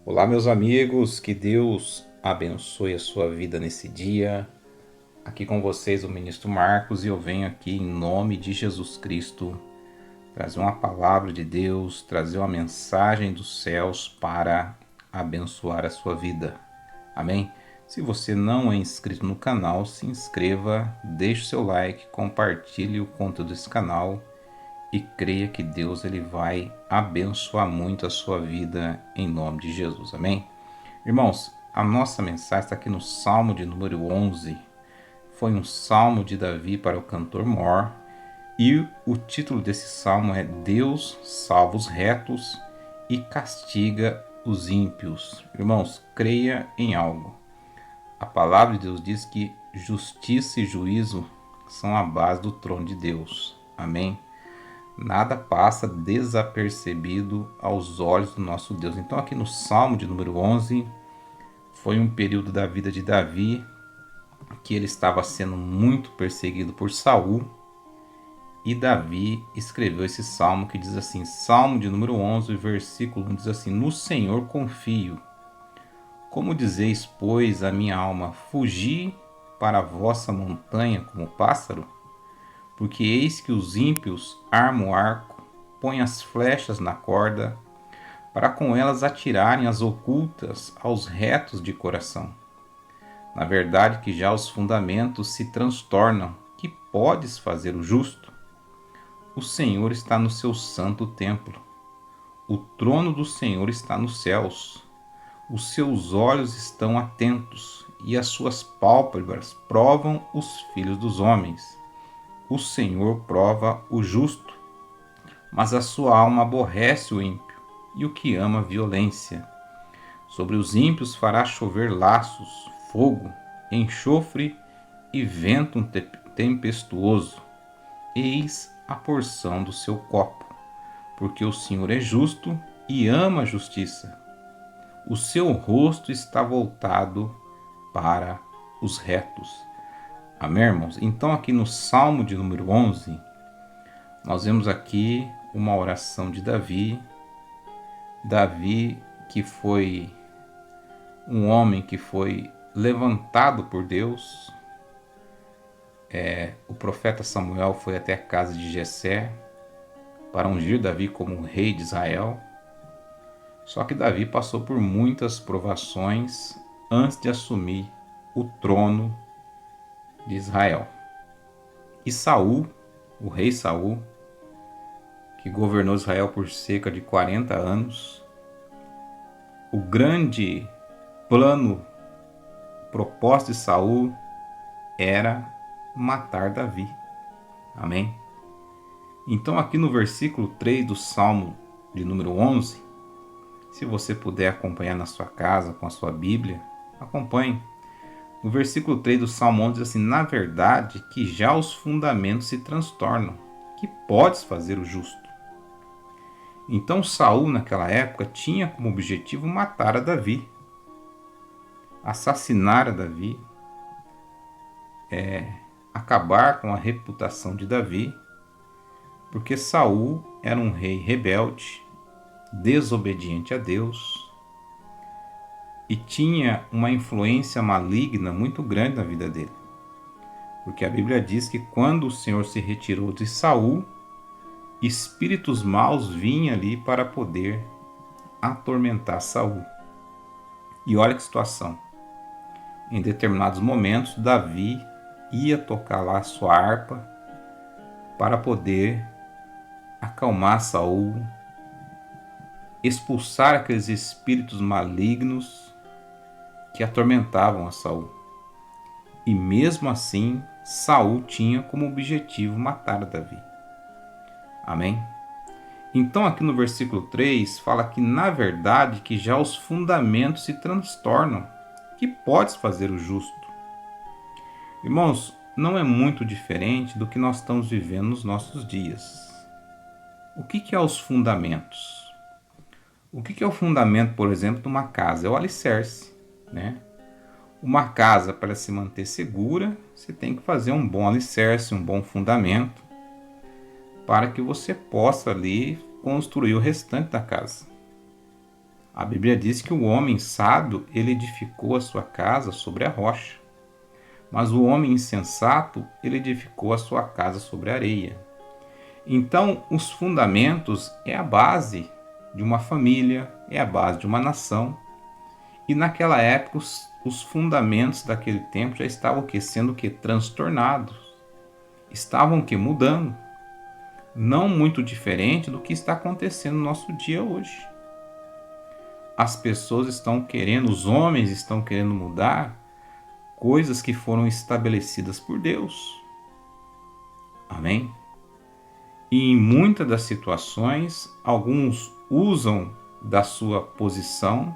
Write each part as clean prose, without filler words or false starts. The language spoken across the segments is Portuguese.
Olá, meus amigos, que Deus abençoe a sua vida nesse dia. Aqui com vocês o ministro Marcos e eu venho aqui em nome de Jesus Cristo trazer uma palavra de Deus, trazer uma mensagem dos céus para abençoar a sua vida. Amém? Se você não é inscrito no canal, se inscreva, deixe o seu like, compartilhe o conteúdo desse canal e creia que Deus ele vai abençoar muito a sua vida em nome de Jesus. Amém? Irmãos, a nossa mensagem está aqui no Salmo de número 11. Foi um salmo de Davi para o cantor Mor. E o título desse salmo é Deus salva os retos e castiga os ímpios. Irmãos, creia em algo. A palavra de Deus diz que justiça e juízo são a base do trono de Deus. Amém? Nada passa desapercebido aos olhos do nosso Deus. Então aqui no Salmo de número 11, foi um período da vida de Davi que ele estava sendo muito perseguido por Saul. E Davi escreveu esse salmo que diz assim, Salmo de número 11, versículo 1, diz assim: No Senhor confio. Como dizeis, pois, a minha alma, fugi para a vossa montanha como pássaro? Porque eis que os ímpios armam o arco, põem as flechas na corda, para com elas atirarem as ocultas aos retos de coração. Na verdade que já os fundamentos se transtornam, que podes fazer o justo? O Senhor está no seu santo templo. O trono do Senhor está nos céus. Os seus olhos estão atentos e as suas pálpebras provam os filhos dos homens. O Senhor prova o justo, mas a sua alma aborrece o ímpio e o que ama a violência. Sobre os ímpios fará chover laços, fogo, enxofre e vento tempestuoso. Eis a porção do seu copo, porque o Senhor é justo e ama a justiça. O seu rosto está voltado para os retos. Amém, irmãos? Então aqui no Salmo de número 11, nós vemos aqui uma oração de Davi. Davi que foi um homem que foi levantado por Deus. O profeta Samuel foi até a casa de Jessé para ungir Davi como rei de Israel. Só que Davi passou por muitas provações antes de assumir o trono de Israel. E Saul, o rei Saul, que governou Israel por cerca de 40 anos, o grande plano, propósito de Saul era matar Davi. Amém? Então aqui no versículo 3 do Salmo de número 11, se você puder acompanhar na sua casa com a sua Bíblia, acompanhe. No versículo 3 do Salmo 11 diz assim, na verdade que já os fundamentos se transtornam, que podes fazer o justo. Então Saul naquela época tinha como objetivo matar a Davi, assassinar a Davi, acabar com a reputação de Davi, porque Saul era um rei rebelde, desobediente a Deus e tinha uma influência maligna muito grande na vida dele. Porque a Bíblia diz que quando o Senhor se retirou de Saul, espíritos maus vinham ali para poder atormentar Saul. E olha que situação. Em determinados momentos, Davi ia tocar lá a sua harpa para poder acalmar Saul, expulsar aqueles espíritos malignos que atormentavam a Saul. E mesmo assim, Saul tinha como objetivo matar Davi. Amém? Então aqui no versículo 3 fala que na verdade que já os fundamentos se transtornam, que podes fazer o justo. Irmãos, não é muito diferente do que nós estamos vivendo nos nossos dias. O que é os fundamentos? O que é o fundamento, por exemplo, de uma casa? É o alicerce, né? Uma casa, para se manter segura, você tem que fazer um bom alicerce, um bom fundamento, para que você possa ali construir o restante da casa. A Bíblia diz que o homem sábio, ele edificou a sua casa sobre a rocha, mas o homem insensato, ele edificou a sua casa sobre a areia. Então, os fundamentos é a base de uma família, é a base de uma nação. E naquela época, os fundamentos daquele tempo já estavam sendo transtornados, estavam mudando, não muito diferente do que está acontecendo no nosso dia hoje. As pessoas estão querendo, os homens estão querendo mudar coisas que foram estabelecidas por Deus. Amém? E em muitas das situações, alguns usam da sua posição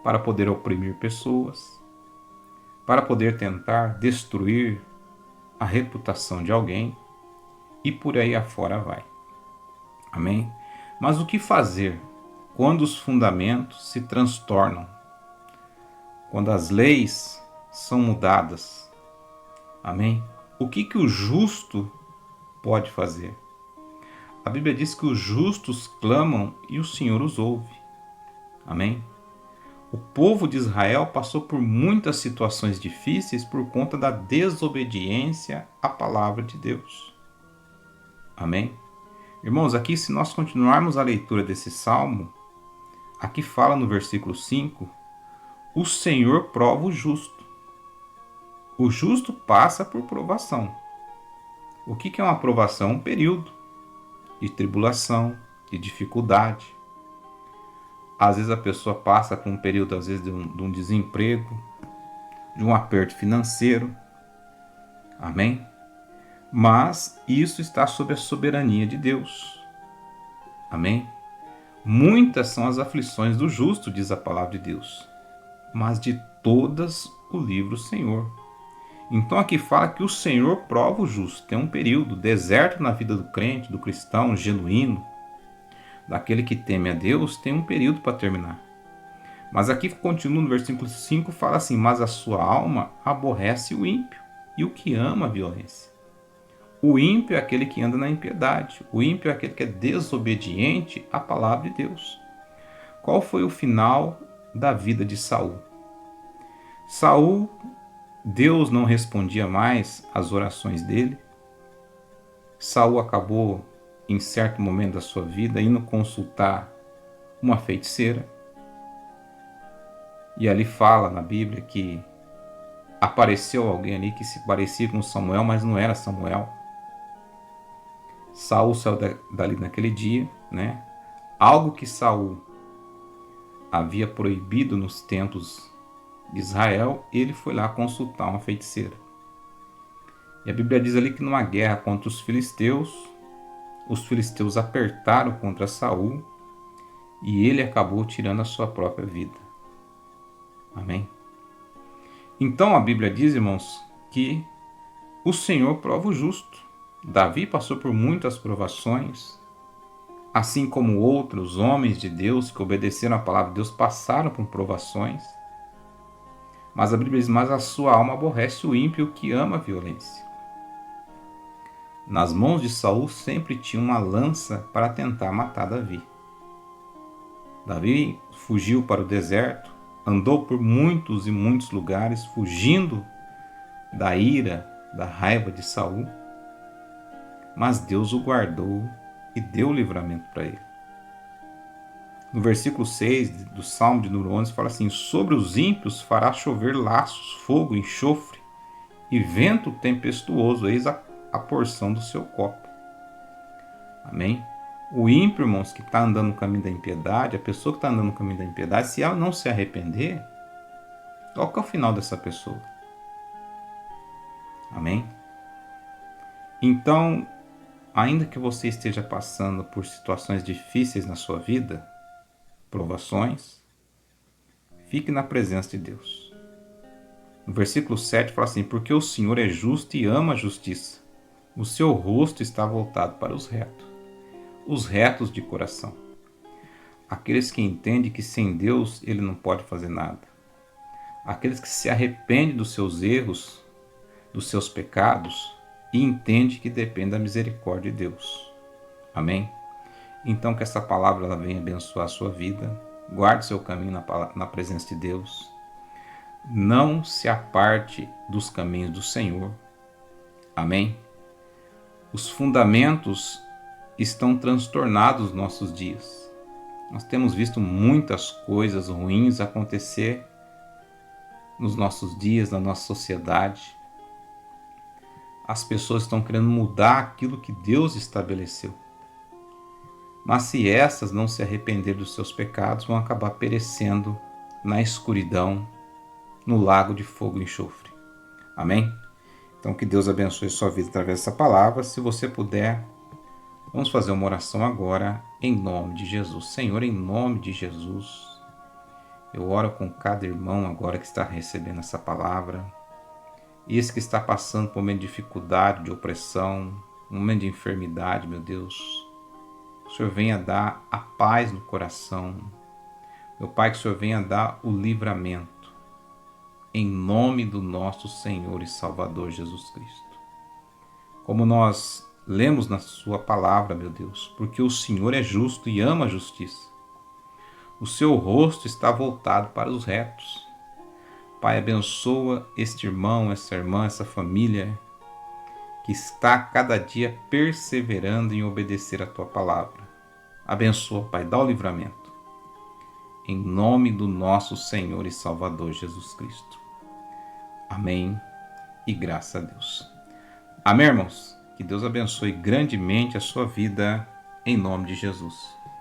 para poder oprimir pessoas, para poder tentar destruir a reputação de alguém, e por aí afora vai. Amém? Mas o que fazer quando os fundamentos se transtornam? Quando as leis são mudadas? Amém? O que o justo pode fazer? A Bíblia diz que os justos clamam e o Senhor os ouve. Amém? O povo de Israel passou por muitas situações difíceis por conta da desobediência à palavra de Deus. Amém? Irmãos, aqui se nós continuarmos a leitura desse salmo, aqui fala no versículo 5, o Senhor prova o justo. O justo passa por provação. O que é uma provação? Um período de tribulação, de dificuldade. Às vezes a pessoa passa por um período, às vezes, de um desemprego, de um aperto financeiro. Amém? Mas isso está sob a soberania de Deus. Amém? Muitas são as aflições do justo, diz a palavra de Deus, mas de todas o livra o Senhor. Então aqui fala que o Senhor prova o justo. Tem um período, deserto na vida do crente, do cristão genuíno, daquele que teme a Deus, tem um período para terminar. Mas aqui continua no versículo 5, fala assim, mas a sua alma aborrece o ímpio e o que ama a violência. O ímpio é aquele que anda na impiedade. O ímpio é aquele que é desobediente à palavra de Deus. Qual foi o final da vida de Saul? Saul, Deus não respondia mais às orações dele. Saul acabou, em certo momento da sua vida, indo consultar uma feiticeira. E ali fala na Bíblia que apareceu alguém ali que se parecia com Samuel, mas não era Samuel. Saul saiu dali naquele dia, né? Algo que Saul havia proibido nos templos de Israel, ele foi lá consultar uma feiticeira. E a Bíblia diz ali que numa guerra contra os filisteus apertaram contra Saul e ele acabou tirando a sua própria vida. Amém? Então a Bíblia diz, irmãos, que o Senhor prova o justo. Davi passou por muitas provações, assim como outros homens de Deus que obedeceram à palavra de Deus passaram por provações. Mas a Bíblia diz, mas a sua alma aborrece o ímpio que ama a violência. Nas mãos de Saul sempre tinha uma lança para tentar matar Davi. Davi fugiu para o deserto, andou por muitos e muitos lugares, fugindo da ira, da raiva de Saul. Mas Deus o guardou e deu o livramento para ele. No versículo 6 do Salmo de número 11 fala assim, sobre os ímpios fará chover laços, fogo, enxofre e vento tempestuoso, eis a porção do seu copo. Amém? O ímpio, irmãos, que está andando no caminho da impiedade, a pessoa que está andando no caminho da impiedade, se ela não se arrepender, qual que é o final dessa pessoa? Amém? Então, ainda que você esteja passando por situações difíceis na sua vida, provações, fique na presença de Deus. No versículo 7 fala assim, porque o Senhor é justo e ama a justiça. O seu rosto está voltado para os retos de coração. Aqueles que entendem que sem Deus ele não pode fazer nada. Aqueles que se arrependem dos seus erros, dos seus pecados, e entende que depende da misericórdia de Deus. Amém? Então que essa palavra ela venha abençoar a sua vida, Guarde seu caminho na presença de Deus. Não se aparte dos caminhos do Senhor. Amém? Os fundamentos estão transtornados nos nossos dias. Nós temos visto muitas coisas ruins acontecer nos nossos dias, na nossa sociedade. As pessoas estão querendo mudar aquilo que Deus estabeleceu. Mas se essas não se arrependerem dos seus pecados, vão acabar perecendo na escuridão, no lago de fogo e enxofre. Amém? Então que Deus abençoe sua vida através dessa palavra. Se você puder, vamos fazer uma oração agora em nome de Jesus. Senhor, em nome de Jesus, eu oro com cada irmão agora que está recebendo essa palavra. E esse que está passando por um momento de dificuldade, de opressão, um momento de enfermidade, meu Deus. O Senhor venha dar a paz no coração. Meu Pai, que o Senhor venha dar o livramento. Em nome do nosso Senhor e Salvador Jesus Cristo. Como nós lemos na sua palavra, meu Deus, porque o Senhor é justo e ama a justiça. O seu rosto está voltado para os retos. Pai, abençoa este irmão, essa irmã, essa família que está cada dia perseverando em obedecer a tua palavra. Abençoa, Pai, dá o livramento. Em nome do nosso Senhor e Salvador Jesus Cristo. Amém e graças a Deus. Amém, irmãos? Que Deus abençoe grandemente a sua vida em nome de Jesus.